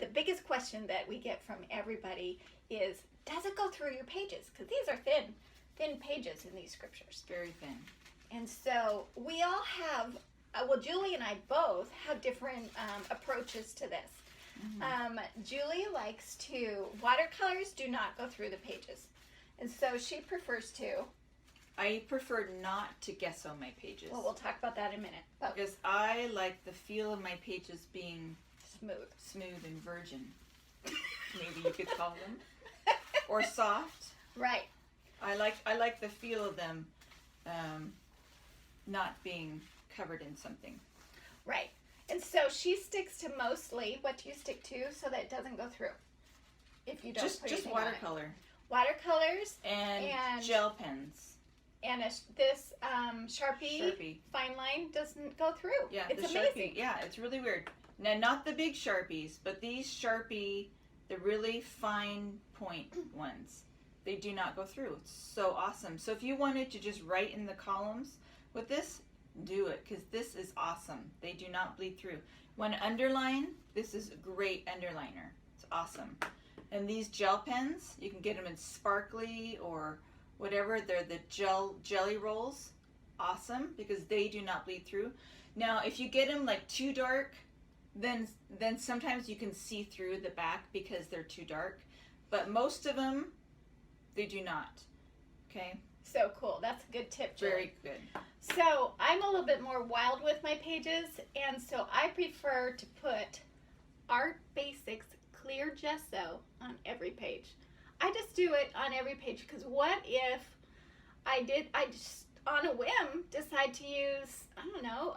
the biggest question that we get from everybody is, does it go through your pages? Because these are thin pages in these scriptures. Very thin. And so we all have, well, Julie and I both have different approaches to this. Mm-hmm. Julie likes to, watercolors do not go through the pages. And so she prefers to. I prefer not to gesso my pages. Well, we'll talk about that in a minute. But because I like the feel of my pages being smooth and virgin. Maybe you could call them. Or soft. Right. I like the feel of them not being covered in something. Right. And so she sticks to mostly what do you stick to so that it doesn't go through. If you don't put just watercolor. Watercolors and gel pens. And this Sharpie fine line doesn't go through. Yeah, it's Sharpie, amazing. yeah, it's really weird. Now, not the big Sharpies, but these Sharpie, the really fine point ones, they do not go through. It's so awesome. So if you wanted to just write in the columns with this, do it, because this is awesome. They do not bleed through. Want to underline? This is a great underliner. It's awesome. And these gel pens, you can get them in sparkly or whatever. They're the jelly rolls. Awesome, because they do not bleed through. Now, if you get them like too dark, then sometimes you can see through the back because they're too dark. But most of them, they do not. Okay? So cool. That's a good tip, Julie. Very good. So I'm a little bit more wild with my pages, and so I prefer to put Art Basics clear gesso on every page. I just do it on every page because what if I just on a whim decide to use, I don't know,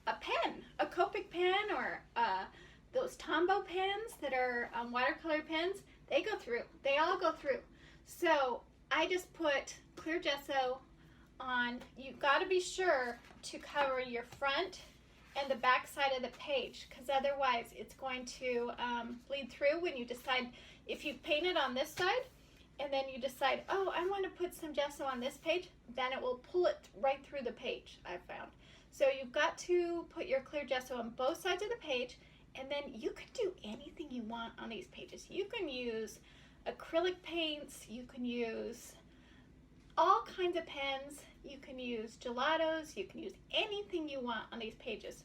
a pen, a Copic pen, or those Tombow pens that are watercolor pens. They go through. They all go through. So I just put clear gesso on. You've got to be sure to cover your front and the back side of the page, because otherwise it's going to bleed through when you decide. If you paint it on this side and then you decide, oh, I want to put some gesso on this page, then it will pull it right through the page, I've found. So you've got to put your clear gesso on both sides of the page, and then you can do anything you want on these pages. You can use acrylic paints, you can use all kinds of pens, you can use gelatos, you can use anything you want on these pages.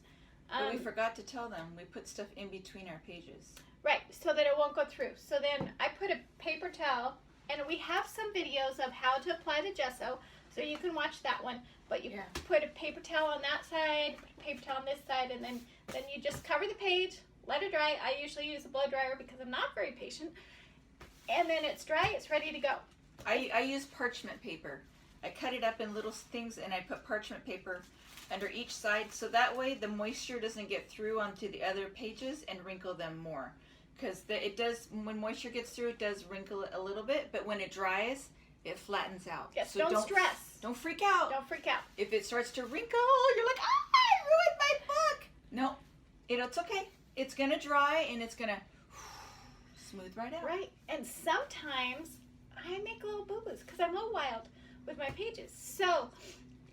But we forgot to tell them we put stuff in between our pages. Right, so that it won't go through. So then I put a paper towel, and we have some videos of how to apply the gesso, so you can watch that one. But you put a paper towel on that side, put a paper towel on this side, and then you just cover the page, let it dry. I usually use a blow dryer because I'm not very patient. And then it's dry, it's ready to go. I use parchment paper. I cut it up in little things, and I put parchment paper under each side, so that way the moisture doesn't get through onto the other pages and wrinkle them more. Because it does, when moisture gets through, it does wrinkle it a little bit, but when it dries, it flattens out. Yes, so don't stress. Don't freak out. Don't freak out. If it starts to wrinkle, you're like, I ruined my book. No, it's okay. It's going to dry, and it's going to smooth right out. Right, and sometimes I make little boo-boos because I'm a little wild with my pages. So,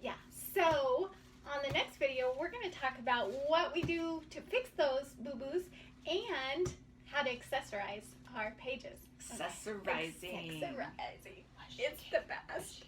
yeah, so on the next video, we're going to talk about what we do to fix those boo-boos and how to accessorize our pages. Accessorizing. Accessorizing. It's the best.